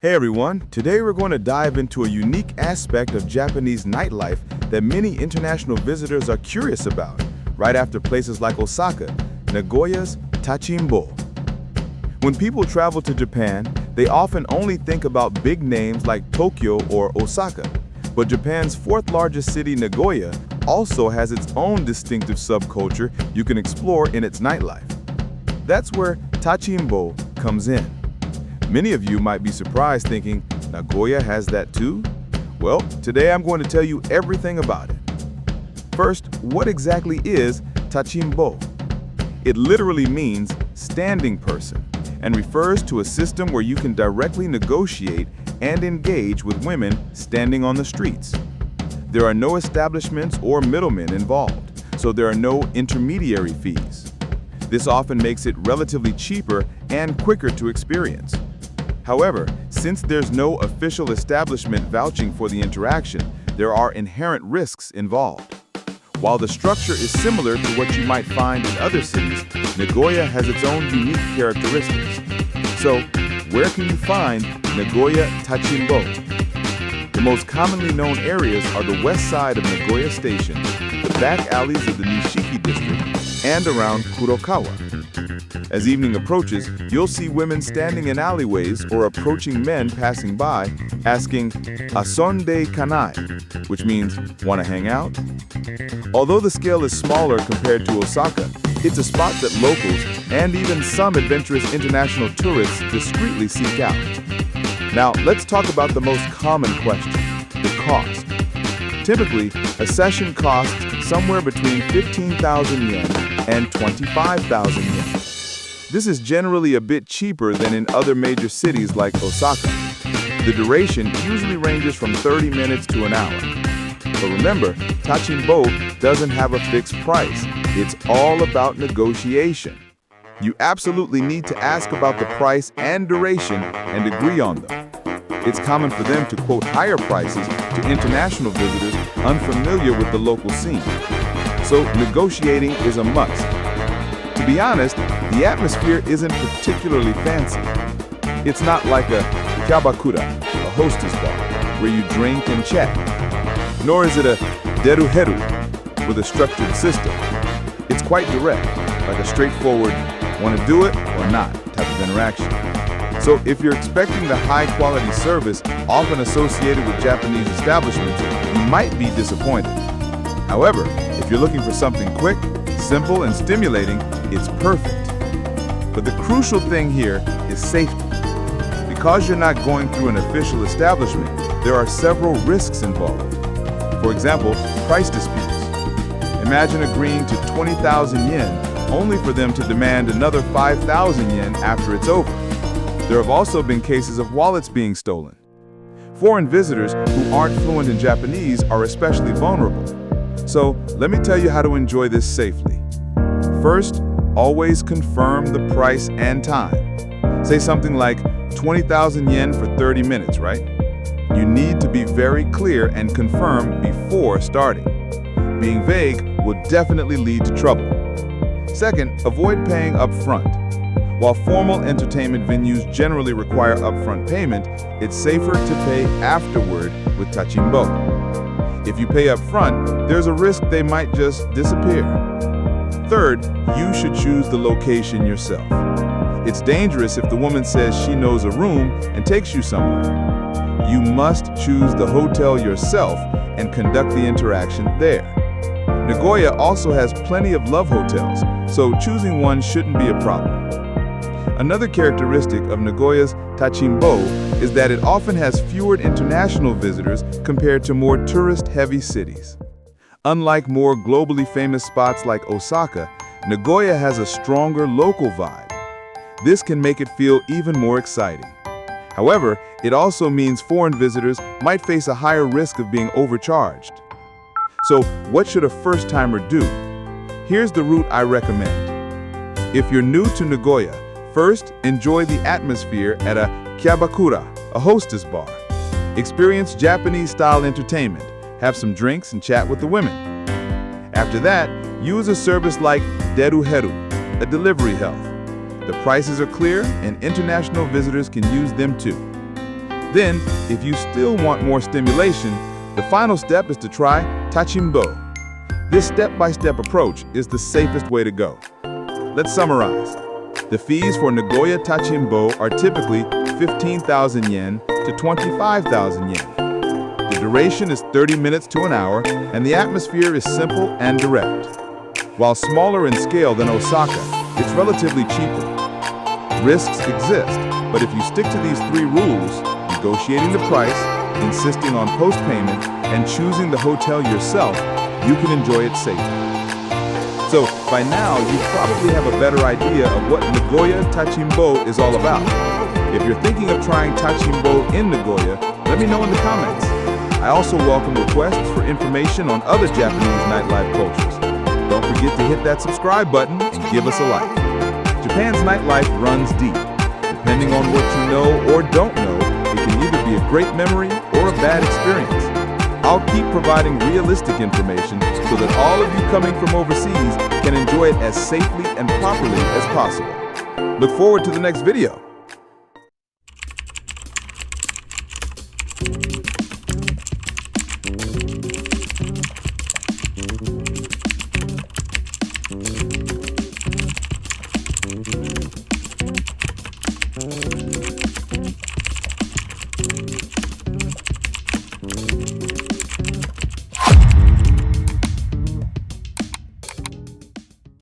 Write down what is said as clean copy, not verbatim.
Hey everyone, today we're going to dive into a unique aspect of Japanese nightlife that many international visitors are curious about, right after places like Osaka, Nagoya's Tachichinbo. When people travel to Japan, they often only think about big names like Tokyo or Osaka. But Japan's fourth largest city, Nagoya, also has its own distinctive subculture you can explore in its nightlife. That's where Tachichinbo comes in. Many of you might be surprised thinking, Nagoya has that too? Well, today I'm going to tell you everything about it. First, what exactly is Tachichinbo? It literally means standing person and refers to a system where you can directly negotiate and engage with women standing on the streets. There are no establishments or middlemen involved, so there are no intermediary fees. This often makes it relatively cheaper and quicker to experience. However, since there's no official establishment vouching for the interaction, there are inherent risks involved. While the structure is similar to what you might find in other cities, Nagoya has its own unique characteristics. So, where can you find Nagoya Tachichinbo? The most commonly known areas are the west side of Nagoya Station, the back alleys of the Nishiki district, and around Kurokawa. As evening approaches, you'll see women standing in alleyways or approaching men passing by, asking, "Asonde kanai?" which means, "Want to hang out?" Although the scale is smaller compared to Osaka, it's a spot that locals and even some adventurous international tourists discreetly seek out. Now, let's talk about the most common question, the cost. Typically, a session costs somewhere between 15,000 yen and 25,000 yen. This is generally a bit cheaper than in other major cities like Osaka. The duration usually ranges from 30 minutes to an hour. But remember, Tachichinbo doesn't have a fixed price. It's all about negotiation. You absolutely need to ask about the price and duration and agree on them. It's common for them to quote higher prices to international visitors unfamiliar with the local scene. So negotiating is a must. To be honest, the atmosphere isn't particularly fancy. It's not like a cabaret, a hostess bar, where you drink and chat. Nor is it a deru-heru, with a structured system. It's quite direct, like a straightforward, want to do it or not type of interaction. So if you're expecting the high-quality service often associated with Japanese establishments, you might be disappointed. However, if you're looking for something quick, simple, and stimulating, it's perfect. But the crucial thing here is safety. Because you're not going through an official establishment, there are several risks involved. For example, price disputes. Imagine agreeing to 20,000 yen only for them to demand another 5,000 yen after it's over. There have also been cases of wallets being stolen. Foreign visitors who aren't fluent in Japanese are especially vulnerable. So let me tell you how to enjoy this safely. First, always confirm the price and time. Say something like 20,000 yen for 30 minutes, right? You need to be very clear and confirm before starting. Being vague will definitely lead to trouble. Second, avoid paying up front. While formal entertainment venues generally require upfront payment, it's safer to pay afterward with Tachichinbo. If you pay up front, there's a risk they might just disappear. Third, you should choose the location yourself. It's dangerous if the woman says she knows a room and takes you somewhere. You must choose the hotel yourself and conduct the interaction there. Nagoya also has plenty of love hotels, so choosing one shouldn't be a problem. Another characteristic of Nagoya's Tachichinbo is that it often has fewer international visitors compared to more tourist-heavy cities. Unlike more globally famous spots like Osaka, Nagoya has a stronger local vibe. This can make it feel even more exciting. However, it also means foreign visitors might face a higher risk of being overcharged. So, what should a first-timer do? Here's the route I recommend. If you're new to Nagoya, first, enjoy the atmosphere at a cabaret, a hostess bar. Experience Japanese-style entertainment, have some drinks, and chat with the women. After that, use a service like deru-heru, a delivery health. The prices are clear, and international visitors can use them too. Then, if you still want more stimulation, the final step is to try Tachichinbo. This step-by-step approach is the safest way to go. Let's summarize. The fees for Nagoya Tachichinbo are typically 15,000 yen to 25,000 yen. The duration is 30 minutes to an hour, and the atmosphere is simple and direct. While smaller in scale than Osaka, it's relatively cheaper. Risks exist, but if you stick to these 3 rules, negotiating the price, insisting on post-payment, and choosing the hotel yourself, you can enjoy it safely. So, by now, you probably have a better idea of what Nagoya Tachichinbo is all about. If you're thinking of trying Tachichinbo in Nagoya, let me know in the comments. I also welcome requests for information on other Japanese nightlife cultures. Don't forget to hit that subscribe button and give us a like. Japan's nightlife runs deep. Depending on what you know or don't know, it can either be a great memory or a bad experience. I'll keep providing realistic information so that all of you coming from overseas can enjoy it as safely and properly as possible. Look forward to the next video.